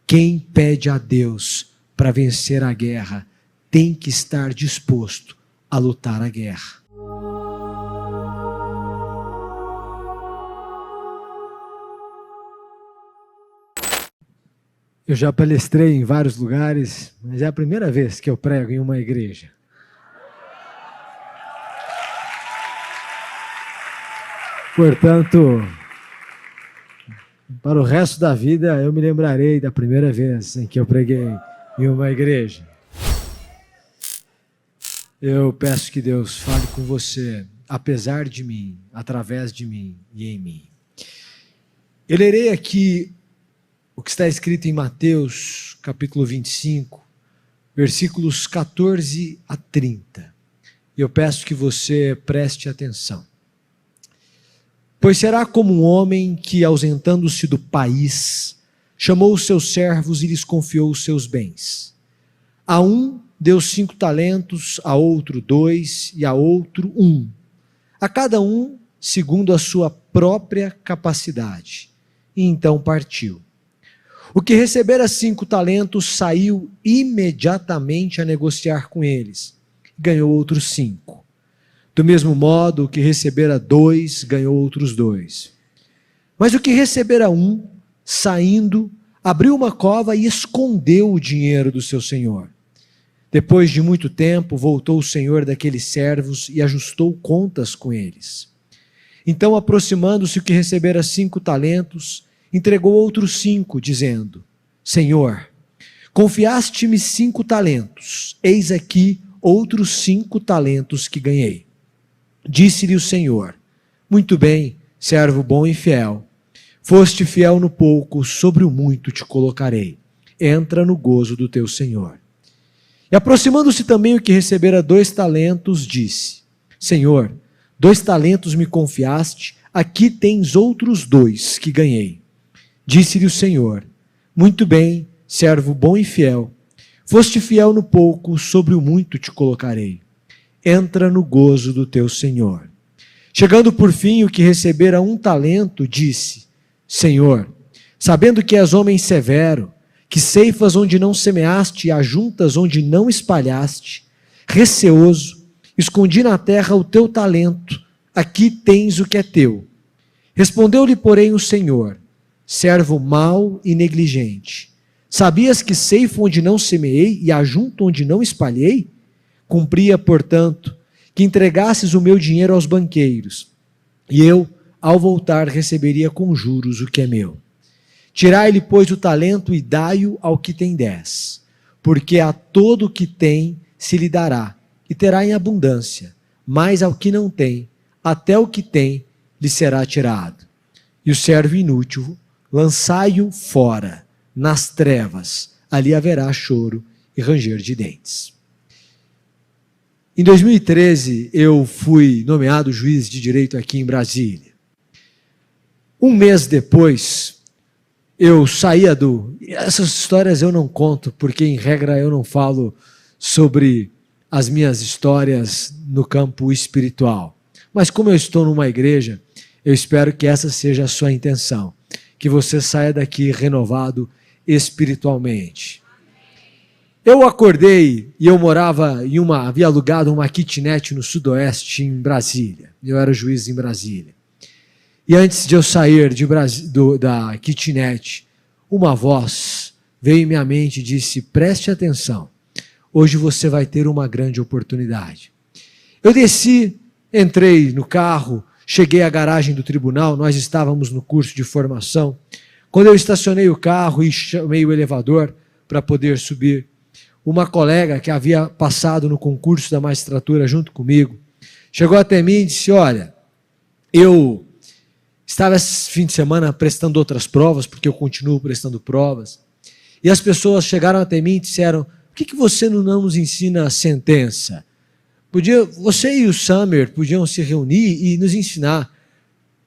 Quem pede a Deus para vencer a guerra tem que estar disposto a lutar a guerra. Eu já palestrei em vários lugares, mas é a primeira vez que eu prego em uma igreja. Portanto, para o resto da vida, eu me lembrarei da primeira vez em que eu preguei em uma igreja. Eu peço que Deus fale com você, apesar de mim, através de mim e em mim. Eu lerei aqui o que está escrito em Mateus, capítulo 25, versículos 14 a 30. E eu peço que você preste atenção. Pois será como um homem que, ausentando-se do país, chamou os seus servos e lhes confiou os seus bens. A um deu 5 talentos, a outro 2 e a outro 1. A cada um segundo a sua própria capacidade. E então partiu. O que recebera 5 talentos saiu imediatamente a negociar com eles. Ganhou outros 5. Do mesmo modo, o que recebera 2, ganhou outros 2. Mas o que recebera 1, saindo, abriu uma cova e escondeu o dinheiro do seu senhor. Depois de muito tempo, voltou o senhor daqueles servos e ajustou contas com eles. Então, aproximando-se o que recebera 5 talentos, entregou outros 5, dizendo: Senhor, confiaste-me 5 talentos, eis aqui outros 5 talentos que ganhei. Disse-lhe o Senhor: Muito bem, servo bom e fiel. Foste fiel no pouco, sobre o muito te colocarei. Entra no gozo do teu Senhor. E aproximando-se também o que recebera 2 talentos, disse: Senhor, 2 talentos me confiaste, aqui tens outros 2 que ganhei. Disse-lhe o Senhor: Muito bem, servo bom e fiel. Foste fiel no pouco, sobre o muito te colocarei. Entra no gozo do teu Senhor. Chegando por fim o que recebera 1 talento, disse: Senhor, sabendo que és homem severo, que ceifas onde não semeaste e ajuntas onde não espalhaste, receoso, escondi na terra o teu talento, aqui tens o que é teu. Respondeu-lhe, porém, o Senhor: Servo mau e negligente, sabias que ceifo onde não semeei e ajunto onde não espalhei? Cumpria, portanto, que entregasses o meu dinheiro aos banqueiros, e eu, ao voltar, receberia com juros o que é meu. Tirai-lhe, pois, o talento e dai-o ao que tem 10, porque a todo o que tem se lhe dará, e terá em abundância, mas ao que não tem, até o que tem lhe será tirado. E o servo inútil, lançai-o fora, nas trevas, ali haverá choro e ranger de dentes. Em 2013, eu fui nomeado juiz de direito aqui em Brasília. Um mês depois, eu saía do... Essas histórias eu não conto, porque em regra eu não falo sobre as minhas histórias no campo espiritual. Mas como eu estou numa igreja, eu espero que essa seja a sua intenção. Que você saia daqui renovado espiritualmente. Eu acordei e eu morava havia alugado uma kitnet no sudoeste em Brasília. Eu era juiz em Brasília. E antes de eu sair da kitnet, uma voz veio em minha mente e disse: preste atenção, hoje você vai ter uma grande oportunidade. Eu desci, entrei no carro, cheguei à garagem do tribunal, nós estávamos no curso de formação. Quando eu estacionei o carro e chamei o elevador para poder subir, uma colega que havia passado no concurso da magistratura junto comigo, chegou até mim e disse: olha, eu estava esse fim de semana prestando outras provas, porque eu continuo prestando provas, e as pessoas chegaram até mim e disseram: por que você não nos ensina a sentença? Você e o Summer podiam se reunir e nos ensinar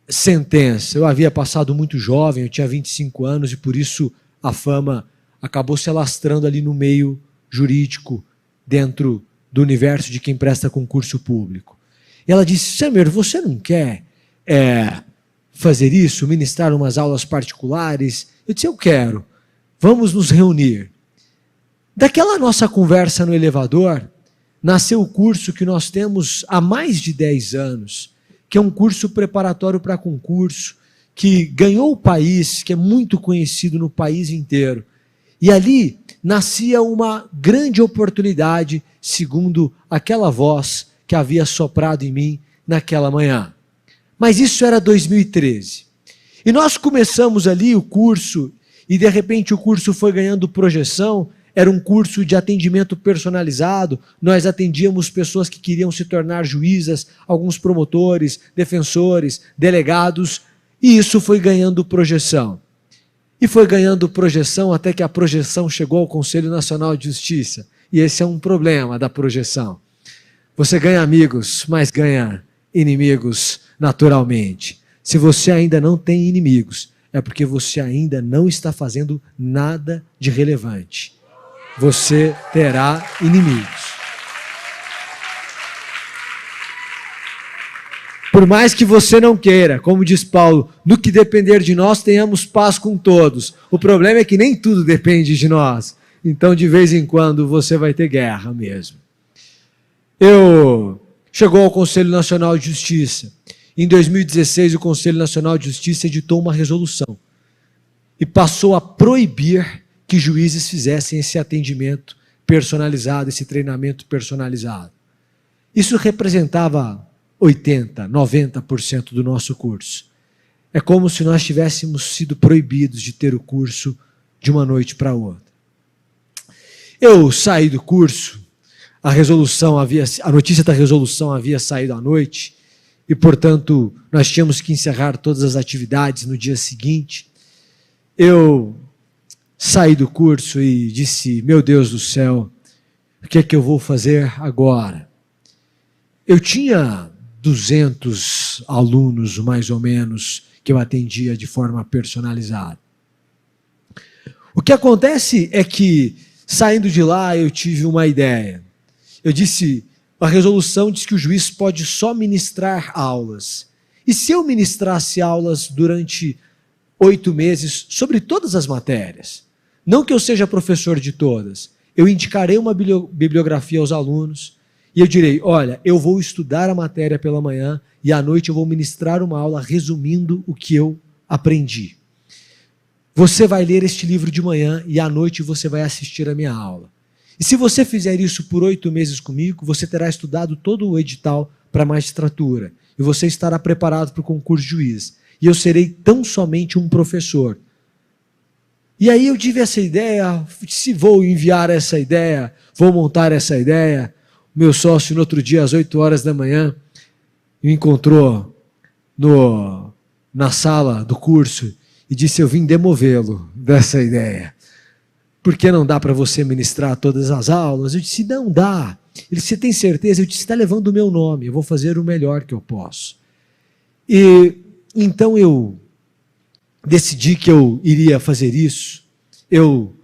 sentença. Eu havia passado muito jovem, eu tinha 25 anos, e por isso a fama acabou se alastrando ali no meio jurídico, dentro do universo de quem presta concurso público. E ela disse: Summer, você não quer fazer isso, ministrar umas aulas particulares? Eu disse: eu quero. vamos nos reunir. Daquela nossa conversa no elevador, nasceu o curso que nós temos há mais de 10 anos, que é um curso preparatório para concurso, que ganhou o país, que é muito conhecido no país inteiro. E ali nascia uma grande oportunidade, segundo aquela voz que havia soprado em mim naquela manhã. Mas isso era 2013. E nós começamos ali o curso, e de repente o curso foi ganhando projeção. Era um curso de atendimento personalizado, nós atendíamos pessoas que queriam se tornar juízas, alguns promotores, defensores, delegados, e isso foi ganhando projeção. E foi ganhando projeção até que a projeção chegou ao Conselho Nacional de Justiça. E esse é um problema da projeção. Você ganha amigos, mas ganha inimigos naturalmente. Se você ainda não tem inimigos, é porque você ainda não está fazendo nada de relevante. Você terá inimigos. Por mais que você não queira, como diz Paulo, no que depender de nós, tenhamos paz com todos. O problema é que nem tudo depende de nós. Então, de vez em quando, você vai ter guerra mesmo. Chegou ao Conselho Nacional de Justiça. Em 2016, o Conselho Nacional de Justiça editou uma resolução e passou a proibir que juízes fizessem esse atendimento personalizado, esse treinamento personalizado. Isso representava 80%, 90% do nosso curso. É como se nós tivéssemos sido proibidos de ter o curso de uma noite para outra. Eu saí do curso, a notícia da resolução havia saído à noite, e, portanto, nós tínhamos que encerrar todas as atividades no dia seguinte. Eu saí do curso e disse, meu Deus do céu, o que é que eu vou fazer agora? Eu tinha 200 alunos, mais ou menos, que eu atendia de forma personalizada. O que acontece é que, saindo de lá, eu tive uma ideia. Eu disse, a resolução diz que o juiz pode só ministrar aulas. E se eu ministrasse aulas durante 8 meses sobre todas as matérias? Não que eu seja professor de todas. Eu indicarei uma bibliografia aos alunos e eu direi, olha, eu vou estudar a matéria pela manhã e à noite eu vou ministrar uma aula resumindo o que eu aprendi. Você vai ler este livro de manhã e à noite você vai assistir a minha aula. E se você fizer isso por 8 meses comigo, você terá estudado todo o edital para a magistratura. E você estará preparado para o concurso de juiz. E eu serei tão somente um professor. E aí eu tive essa ideia, se vou enviar essa ideia, vou montar essa ideia. Meu sócio, no outro dia, às 8 horas da manhã, me encontrou na sala do curso e disse, eu vim demovê-lo dessa ideia. Por que não dá para você ministrar todas as aulas? Eu disse, não dá. Ele disse, você tem certeza? Eu disse, está levando o meu nome, eu vou fazer o melhor que eu posso. E então eu decidi que eu iria fazer isso. Eu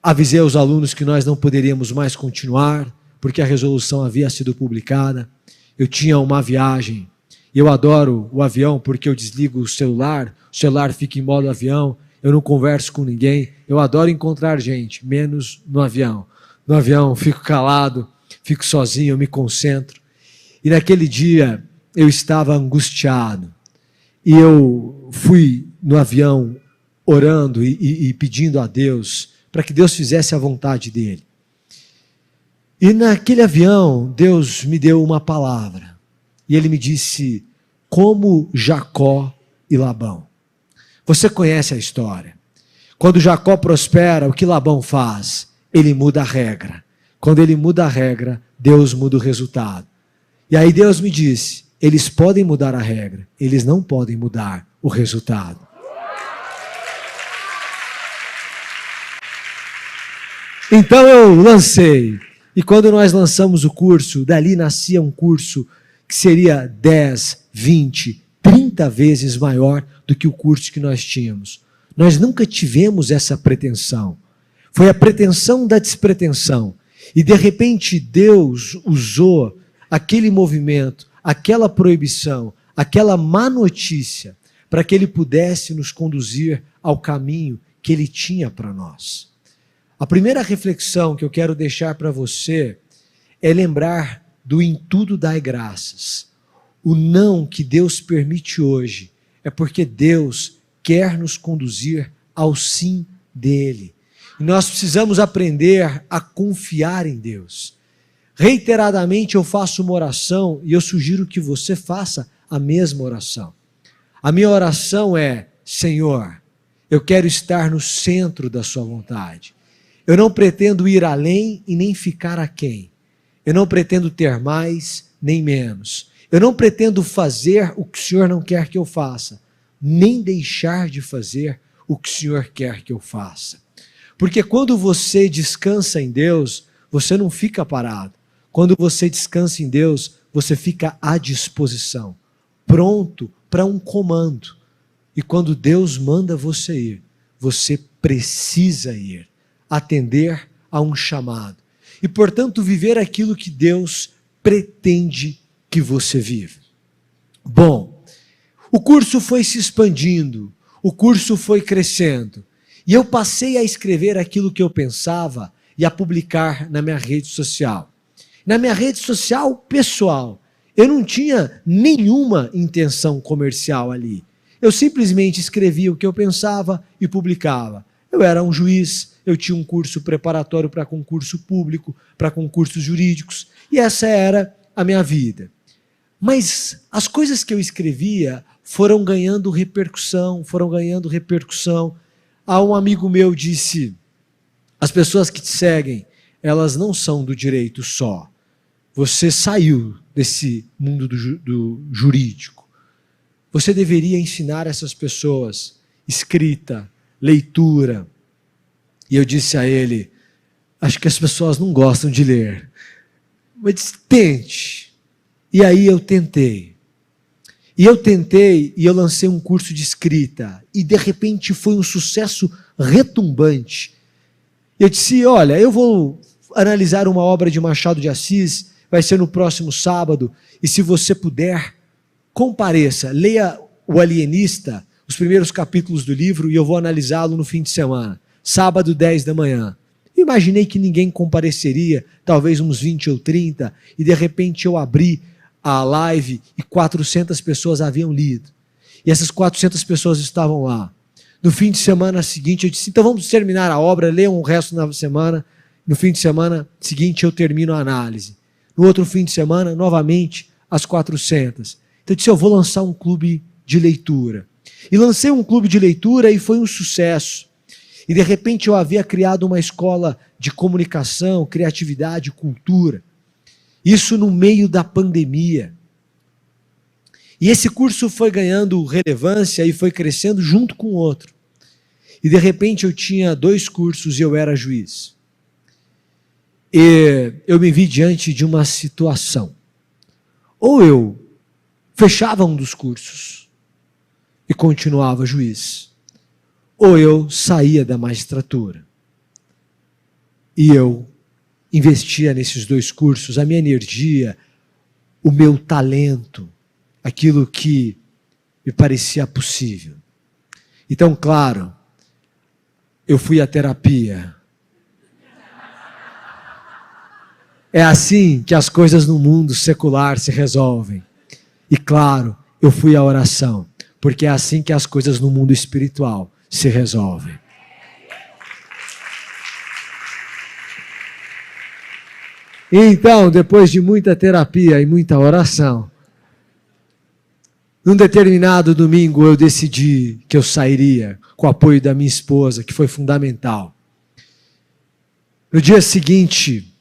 avisei aos alunos que nós não poderíamos mais continuar, porque a resolução havia sido publicada. Eu tinha uma viagem. Eu adoro o avião porque eu desligo o celular fica em modo avião, eu não converso com ninguém, eu adoro encontrar gente, menos no avião. No avião fico calado, fico sozinho, eu me concentro. E naquele dia eu estava angustiado. E eu fui no avião orando e pedindo a Deus para que Deus fizesse a vontade dele. E naquele avião, Deus me deu uma palavra. E ele me disse, como Jacó e Labão. Você conhece a história. Quando Jacó prospera, o que Labão faz? Ele muda a regra. Quando ele muda a regra, Deus muda o resultado. E aí Deus me disse, eles podem mudar a regra, eles não podem mudar o resultado. Então eu lancei. E quando nós lançamos o curso, dali nascia um curso que seria 10, 20, 30 vezes maior do que o curso que nós tínhamos. Nós nunca tivemos essa pretensão. Foi a pretensão da despretensão. E de repente Deus usou aquele movimento, aquela proibição, aquela má notícia, para que Ele pudesse nos conduzir ao caminho que Ele tinha para nós. A primeira reflexão que eu quero deixar para você é lembrar do em tudo dai graças. O não que Deus permite hoje é porque Deus quer nos conduzir ao sim dele. E nós precisamos aprender a confiar em Deus. Reiteradamente eu faço uma oração e eu sugiro que você faça a mesma oração. A minha oração é: Senhor, eu quero estar no centro da sua vontade. Eu não pretendo ir além e nem ficar aquém. Eu não pretendo ter mais nem menos. Eu não pretendo fazer o que o Senhor não quer que eu faça, nem deixar de fazer o que o Senhor quer que eu faça. Porque quando você descansa em Deus, você não fica parado. Quando você descansa em Deus, você fica à disposição, pronto para um comando. E quando Deus manda você ir, você precisa ir, atender a um chamado. E, portanto, viver aquilo que Deus pretende que você viva. Bom, o curso foi se expandindo, o curso foi crescendo, e eu passei a escrever aquilo que eu pensava e a publicar na minha rede social. Na minha rede social pessoal, eu não tinha nenhuma intenção comercial ali. Eu simplesmente escrevia o que eu pensava e publicava. Eu era um juiz, eu tinha um curso preparatório para concurso público, para concursos jurídicos, e essa era a minha vida. Mas as coisas que eu escrevia foram ganhando repercussão. Um amigo meu disse: as pessoas que te seguem, elas não são do direito só. Você saiu desse mundo do jurídico. Você deveria ensinar essas pessoas escrita, leitura. E eu disse a ele: acho que as pessoas não gostam de ler. Mas tente. E aí eu tentei. E eu lancei um curso de escrita. E de repente foi um sucesso retumbante. Eu disse: olha, eu vou analisar uma obra de Machado de Assis, vai ser no próximo sábado, e se você puder, compareça, leia O Alienista, os primeiros capítulos do livro, e eu vou analisá-lo no fim de semana, sábado, 10 da manhã. Imaginei que ninguém compareceria, talvez uns 20 ou 30, e de repente eu abri a live e 400 pessoas haviam lido. E essas 400 pessoas estavam lá. No fim de semana seguinte eu disse: então vamos terminar a obra, leiam o resto na semana. No fim de semana seguinte eu termino a análise. No outro fim de semana, novamente, as 400. Então eu disse: eu vou lançar um clube de leitura. E lancei um clube de leitura e foi um sucesso. E de repente eu havia criado uma escola de comunicação, criatividade, cultura. Isso no meio da pandemia. E esse curso foi ganhando relevância e foi crescendo junto com o outro. E de repente eu tinha 2 cursos e eu era juiz. E eu me vi diante de uma situação. Ou eu fechava um dos cursos e continuava juiz, ou eu saía da magistratura. E eu investia nesses 2 cursos, a minha energia, o meu talento, aquilo que me parecia possível. Então, claro, eu fui à terapia. É assim que as coisas no mundo secular se resolvem. E claro, eu fui à oração, porque é assim que as coisas no mundo espiritual se resolvem. Então, depois de muita terapia e muita oração, num determinado domingo eu decidi que eu sairia com o apoio da minha esposa, que foi fundamental. No dia seguinte,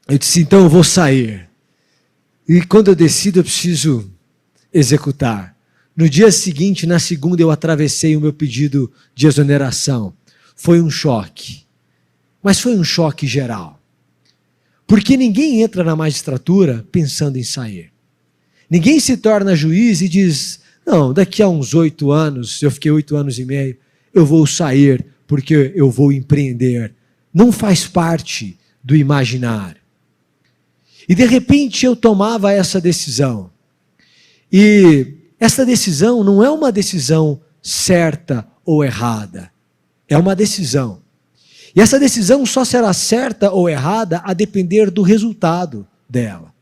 eu disse: então eu vou sair. E quando eu decido, eu preciso executar. No dia seguinte, na segunda, eu atravessei o meu pedido de exoneração. Foi um choque. Mas foi um choque geral. Porque ninguém entra na magistratura pensando em sair. Ninguém se torna juiz e diz: não, daqui a uns 8 anos, eu fiquei 8 anos e meio, eu vou sair porque eu vou empreender. Não faz parte do imaginário. E de repente eu tomava essa decisão. E essa decisão não é uma decisão certa ou errada. É uma decisão. E essa decisão só será certa ou errada a depender do resultado dela.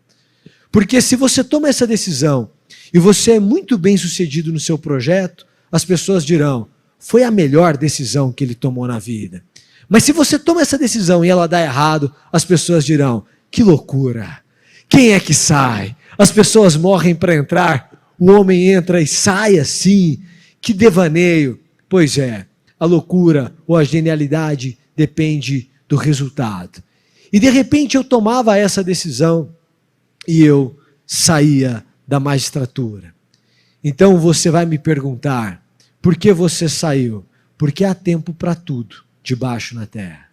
Porque se você toma essa decisão e você é muito bem sucedido no seu projeto, as pessoas dirão, foi a melhor decisão que ele tomou na vida. Mas se você toma essa decisão e ela dá errado, as pessoas dirão, que loucura, quem é que sai? As pessoas morrem para entrar, o homem entra e sai assim, que devaneio. Pois é, a loucura ou a genialidade depende do resultado. E de repente eu tomava essa decisão e eu saía da magistratura. Então você vai me perguntar, por que você saiu? Porque há tempo para tudo debaixo na terra.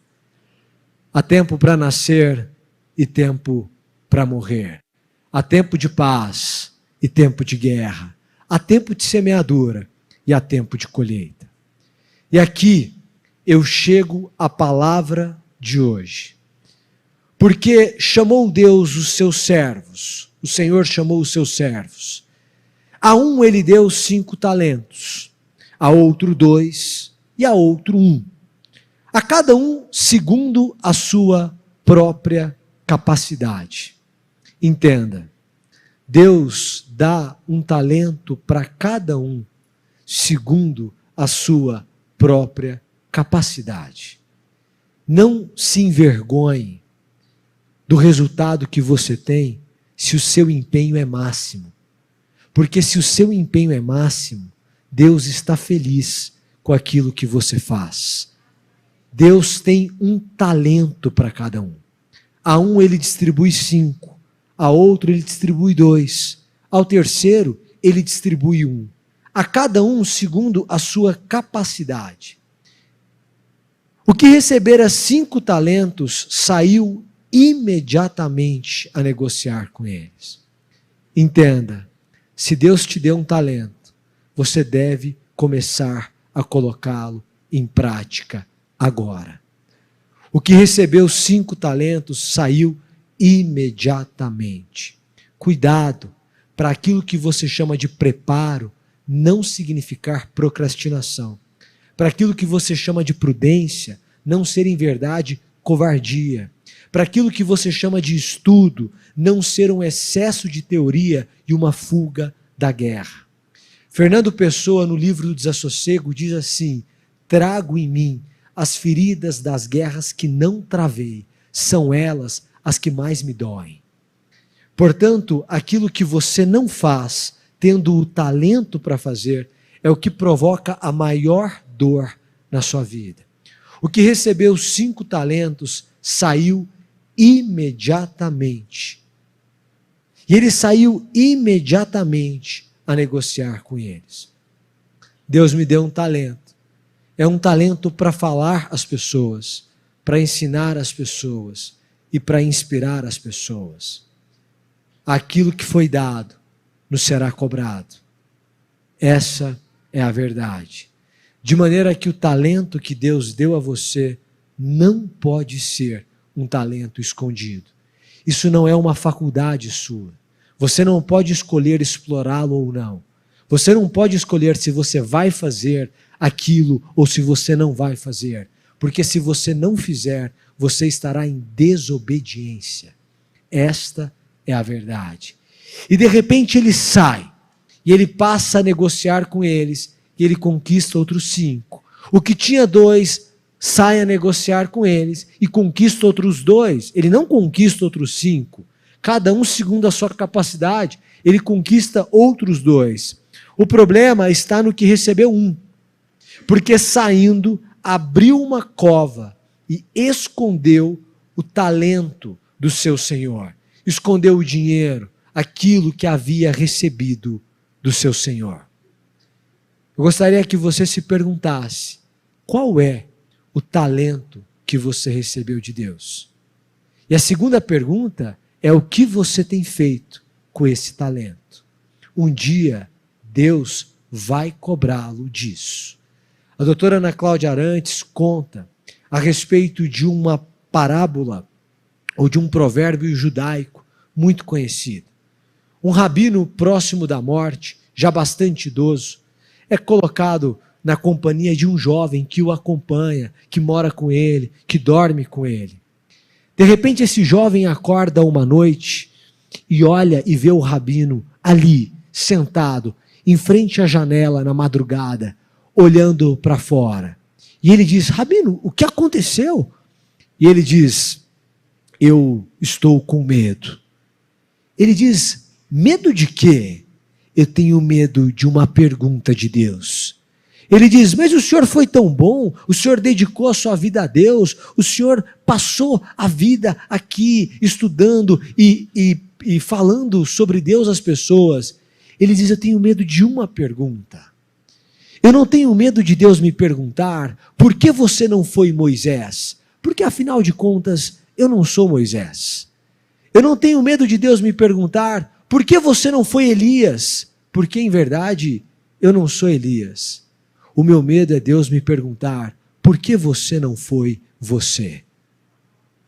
Há tempo para nascer e tempo para morrer. Há tempo de paz e tempo de guerra. Há tempo de semeadura e há tempo de colheita. E aqui eu chego à palavra de hoje. Porque chamou Deus os seus servos, o Senhor chamou os seus servos. A um ele deu 5 talentos, a outro 2 e a outro 1. A cada um segundo a sua própria capacidade. Entenda, Deus dá um talento para cada um segundo a sua própria capacidade. Não se envergonhe do resultado que você tem se o seu empenho é máximo. Porque se o seu empenho é máximo, Deus está feliz com aquilo que você faz. Deus tem um talento para cada um. A um ele distribui 5, a outro ele distribui 2, ao terceiro ele distribui 1. A cada um segundo a sua capacidade. O que recebera 5 talentos saiu imediatamente a negociar com eles. Entenda, se Deus te deu um talento, você deve começar a colocá-lo em prática agora. O que recebeu 5 talentos saiu imediatamente. Cuidado para aquilo que você chama de preparo não significar procrastinação. Para aquilo que você chama de prudência não ser em verdade covardia. Para aquilo que você chama de estudo não ser um excesso de teoria e uma fuga da guerra. Fernando Pessoa, no livro do Desassossego, diz assim: trago em mim as feridas das guerras que não travei, são elas as que mais me doem. Portanto, aquilo que você não faz, tendo o talento para fazer, é o que provoca a maior dor na sua vida. O que recebeu 5 talentos saiu imediatamente. E ele saiu imediatamente a negociar com eles. Deus me deu um talento. É um talento para falar às pessoas, para ensinar as pessoas e para inspirar as pessoas. Aquilo que foi dado nos será cobrado. Essa é a verdade. De maneira que o talento que Deus deu a você não pode ser um talento escondido. Isso não é uma faculdade sua. Você não pode escolher explorá-lo ou não. Você não pode escolher se você vai fazer aquilo ou se você não vai fazer. Porque se você não fizer, você estará em desobediência. Esta é a verdade. E de repente ele sai, e ele passa a negociar com eles, e ele conquista outros 5. O que tinha 2, sai a negociar com eles, e conquista outros 2. Ele não conquista outros 5. Cada um segundo a sua capacidade, ele conquista outros 2. O problema está no que recebeu 1. Porque saindo, abriu uma cova e escondeu o talento do seu senhor. Escondeu o dinheiro, aquilo que havia recebido do seu senhor. Eu gostaria que você se perguntasse, qual é o talento que você recebeu de Deus? E a segunda pergunta é o que você tem feito com esse talento. Um dia, Deus vai cobrá-lo disso. A doutora Ana Cláudia Arantes conta a respeito de uma parábola ou de um provérbio judaico muito conhecido. Um rabino próximo da morte, já bastante idoso, é colocado na companhia de um jovem que o acompanha, que mora com ele, que dorme com ele. De repente esse jovem acorda uma noite e olha e vê o rabino ali, sentado, em frente à janela na madrugada, olhando para fora. E ele diz: rabino, o que aconteceu? E ele diz: eu estou com medo. Ele diz: medo de quê? Eu tenho medo de uma pergunta de Deus. Ele diz: mas o senhor foi tão bom, o senhor dedicou a sua vida a Deus, o senhor passou a vida aqui estudando e falando sobre Deus às pessoas. Ele diz: eu tenho medo de uma pergunta. Eu não tenho medo de Deus me perguntar: por que você não foi Moisés? Porque afinal de contas, eu não sou Moisés. Eu não tenho medo de Deus me perguntar: por que você não foi Elias? Porque em verdade, eu não sou Elias. O meu medo é Deus me perguntar: por que você não foi você?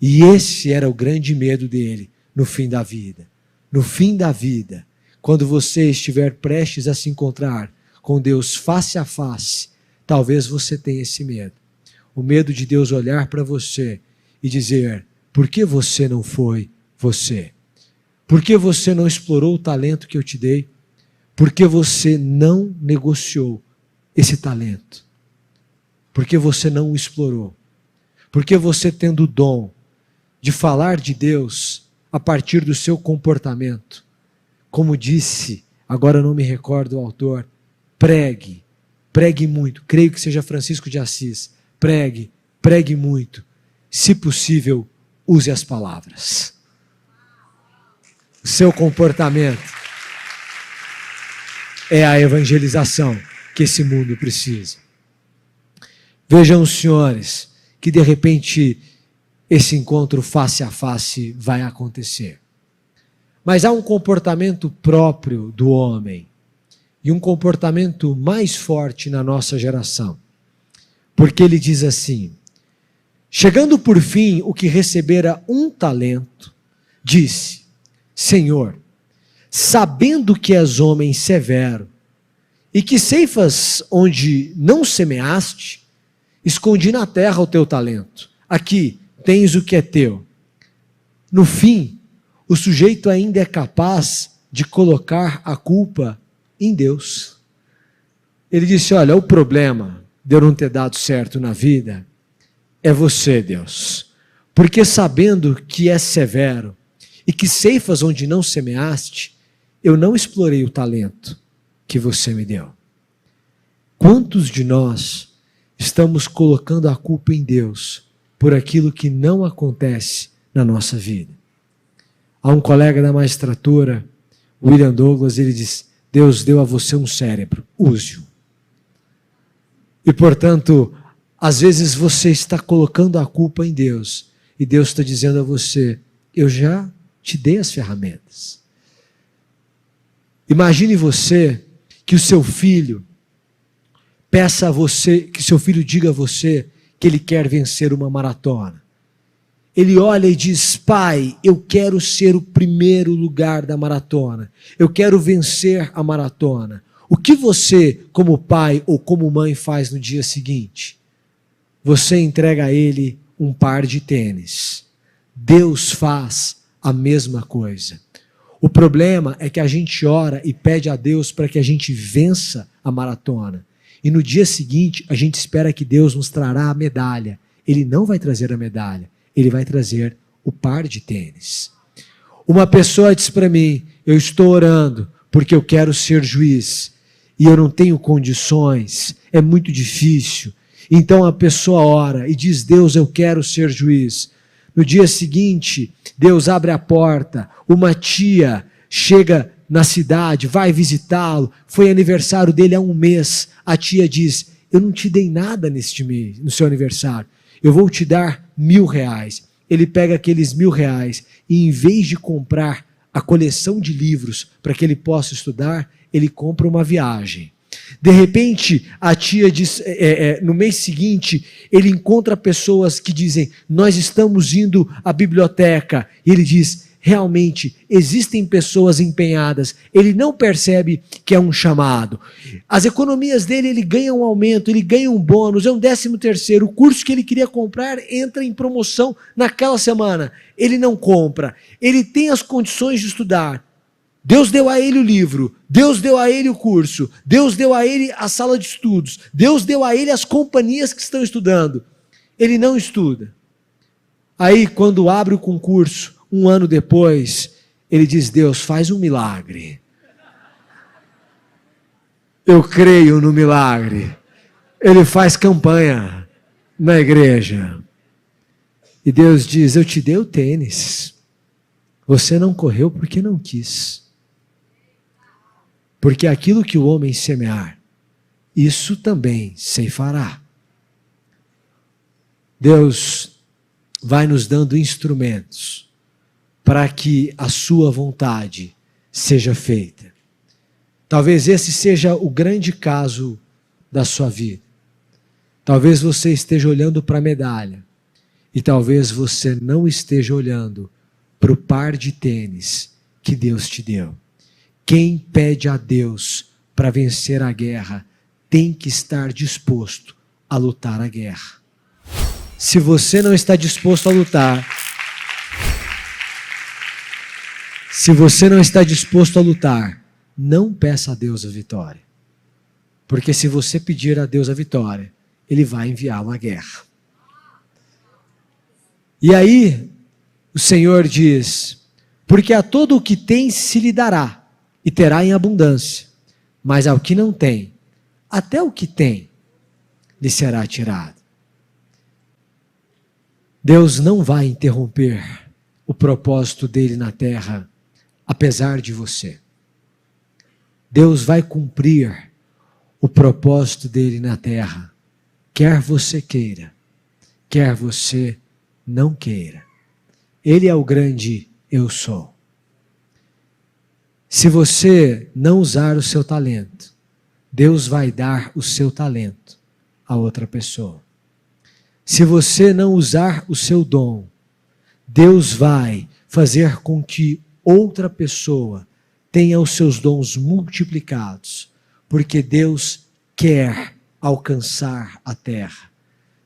E esse era o grande medo dele no fim da vida. No fim da vida, quando você estiver prestes a se encontrar com Deus face a face, talvez você tenha esse medo. O medo de Deus olhar para você e dizer: por que você não foi você? Por que você não explorou o talento que eu te dei? Por que você não negociou esse talento? Por que você não o explorou? Por que você, tendo o dom de falar de Deus a partir do seu comportamento, como disse, agora não me recordo o autor, pregue muito, creio que seja Francisco de Assis, pregue muito, se possível, use as palavras. O seu comportamento é a evangelização que esse mundo precisa. Vejam os senhores, que de repente esse encontro face a face vai acontecer. Mas há um comportamento próprio do homem, e um comportamento mais forte na nossa geração. Porque ele diz assim: chegando por fim o que recebera 1 talento, disse: Senhor, sabendo que és homem severo, e que ceifas onde não semeaste, escondi na terra o teu talento. Aqui tens o que é teu. No fim, o sujeito ainda é capaz de colocar a culpa em Deus. Ele disse: olha, o problema de eu não ter dado certo na vida é você, Deus. Porque sabendo que és severo e que ceifas onde não semeaste, eu não explorei o talento que você me deu. Quantos de nós estamos colocando a culpa em Deus por aquilo que não acontece na nossa vida? Há um colega da magistratura, William Douglas, ele diz: Deus deu a você um cérebro, use-o. E portanto, às vezes você está colocando a culpa em Deus, e Deus está dizendo a você: eu já te dei as ferramentas. Imagine você que o seu filho peça a você, que seu filho diga a você que ele quer vencer uma maratona. Ele olha e diz: pai, eu quero ser o primeiro lugar da maratona. Eu quero vencer a maratona. O que você, como pai ou como mãe, faz no dia seguinte? Você entrega a ele um par de tênis. Deus faz a mesma coisa. O problema é que a gente ora e pede a Deus para que a gente vença a maratona. E no dia seguinte, a gente espera que Deus nos trará a medalha. Ele não vai trazer a medalha. Ele vai trazer o par de tênis. Uma pessoa disse para mim: eu estou orando porque eu quero ser juiz e eu não tenho condições, é muito difícil. Então a pessoa ora e diz: Deus, eu quero ser juiz. No dia seguinte, Deus abre a porta, uma tia chega na cidade, vai visitá-lo, foi aniversário dele há um mês. A tia diz: eu não te dei nada neste mês, no seu aniversário, eu vou te dar R$1.000. Ele pega aqueles R$1.000 e, em vez de comprar a coleção de livros para que ele possa estudar, ele compra uma viagem. De repente, a tia diz, no mês seguinte, ele encontra pessoas que dizem: nós estamos indo à biblioteca. E ele diz: realmente existem pessoas empenhadas, ele não percebe que é um chamado. As economias dele, ele ganha um aumento, ele ganha um bônus, é um 13º. O curso que ele queria comprar entra em promoção naquela semana. Ele não compra. Ele tem as condições de estudar. Deus deu a ele o livro, Deus deu a ele o curso, Deus deu a ele a sala de estudos, Deus deu a ele as companhias que estão estudando. Ele não estuda. Aí, quando abre o concurso, um ano depois, ele diz: Deus, faz um milagre. Eu creio no milagre. Ele faz campanha na igreja. E Deus diz: eu te dei o tênis. Você não correu porque não quis. Porque aquilo que o homem semear, isso também ceifará. Deus vai nos dando instrumentos para que a sua vontade seja feita. Talvez esse seja o grande caso da sua vida. Talvez você esteja olhando para a medalha e talvez você não esteja olhando para o par de tênis que Deus te deu. Quem pede a Deus para vencer a guerra tem que estar disposto a lutar a guerra. Se você não está disposto a lutar, não peça a Deus a vitória. Porque se você pedir a Deus a vitória, Ele vai enviar uma guerra. E aí, o Senhor diz: porque a todo o que tem se lhe dará, e terá em abundância, mas ao que não tem, até o que tem, lhe será tirado. Deus não vai interromper o propósito dele na terra, apesar de você. Deus vai cumprir o propósito dele na terra, quer você queira, quer você não queira. Ele é o grande eu sou. Se você não usar o seu talento, Deus vai dar o seu talento a outra pessoa. Se você não usar o seu dom, Deus vai fazer com que outra pessoa tenha os seus dons multiplicados, porque Deus quer alcançar a terra.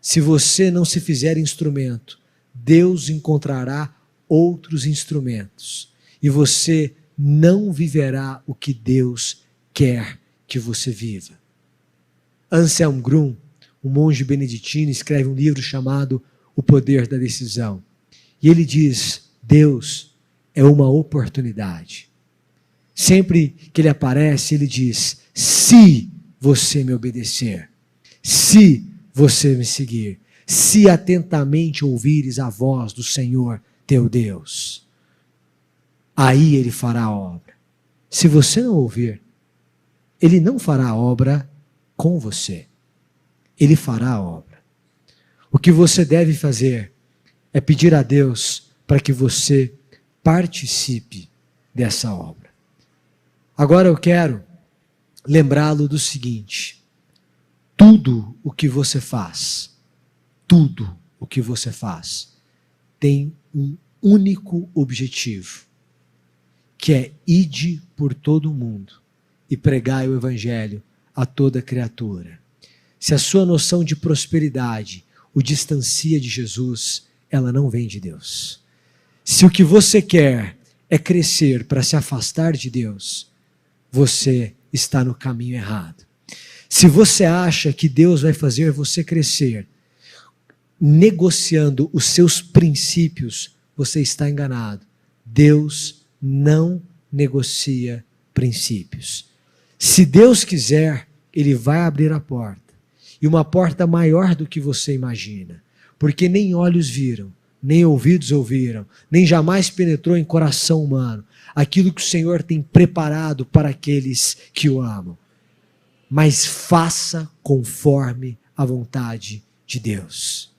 Se você não se fizer instrumento, Deus encontrará outros instrumentos, e você não viverá o que Deus quer que você viva. Anselm Grun, um monge beneditino, escreve um livro chamado O Poder da Decisão. E ele diz: Deus é uma oportunidade. Sempre que ele aparece, ele diz: se você me obedecer, se você me seguir, se atentamente ouvires a voz do Senhor teu Deus, aí ele fará a obra. Se você não ouvir, ele não fará a obra com você. Ele fará a obra. O que você deve fazer é pedir a Deus para que você participe dessa obra. Agora eu quero lembrá-lo do seguinte: tudo o que você faz, tem um único objetivo, que é ide por todo o mundo e pregai o evangelho a toda criatura. Se a sua noção de prosperidade o distancia de Jesus, ela não vem de Deus. Se o que você quer é crescer para se afastar de Deus, você está no caminho errado. Se você acha que Deus vai fazer você crescer negociando os seus princípios, você está enganado. Deus não negocia princípios. Se Deus quiser, Ele vai abrir a porta. E uma porta maior do que você imagina. Porque nem olhos viram, nem ouvidos ouviram, nem jamais penetrou em coração humano aquilo que o Senhor tem preparado para aqueles que o amam. Mas faça conforme a vontade de Deus.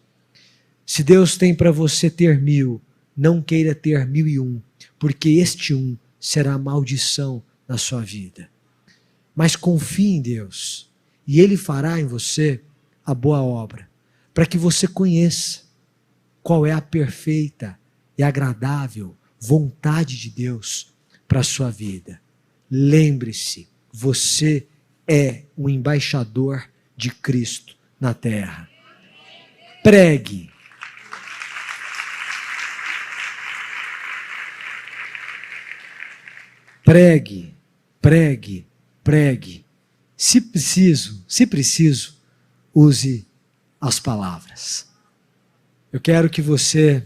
Se Deus tem para você ter 1000, não queira ter 1001, porque este 1 será maldição na sua vida. Mas confie em Deus, e Ele fará em você a boa obra, para que você conheça qual é a perfeita e agradável vontade de Deus para a sua vida. Lembre-se, você é um embaixador de Cristo na terra. Pregue. Pregue, pregue, pregue. Se preciso, use as palavras. Eu quero que você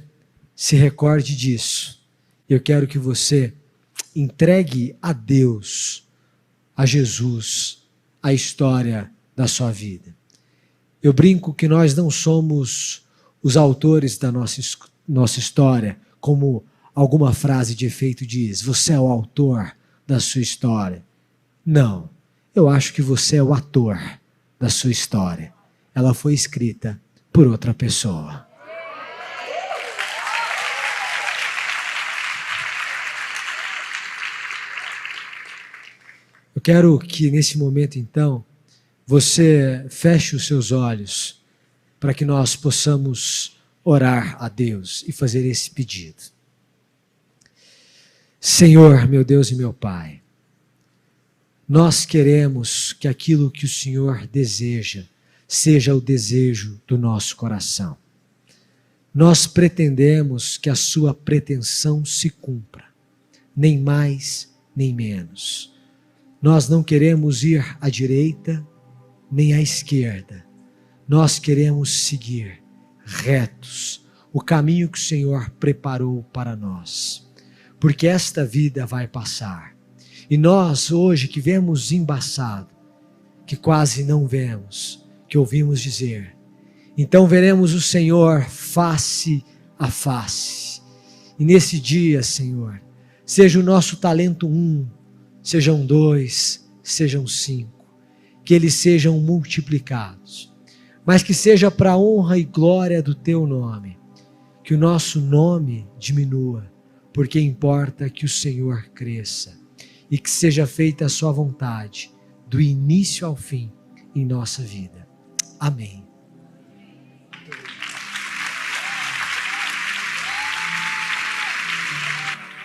se recorde disso. Eu quero que você entregue a Deus, a Jesus, a história da sua vida. Eu brinco que nós não somos os autores da nossa história, como alguma frase de efeito diz, você é o autor da sua história. Não, eu acho que você é o ator da sua história. Ela foi escrita por outra pessoa. Eu quero que nesse momento, então, você feche os seus olhos para que nós possamos orar a Deus e fazer esse pedido. Senhor, meu Deus e meu Pai, nós queremos que aquilo que o Senhor deseja seja o desejo do nosso coração. Nós pretendemos que a sua pretensão se cumpra, nem mais nem menos. Nós não queremos ir à direita nem à esquerda. Nós queremos seguir retos o caminho que o Senhor preparou para nós. Porque esta vida vai passar. E nós hoje que vemos embaçado, que quase não vemos, que ouvimos dizer, então veremos o Senhor face a face. E nesse dia, Senhor, seja o nosso talento 1, sejam 2, sejam 5, que eles sejam multiplicados, mas que seja para a honra e glória do Teu nome, que o nosso nome diminua, porque importa que o Senhor cresça e que seja feita a sua vontade, do início ao fim, em nossa vida. Amém.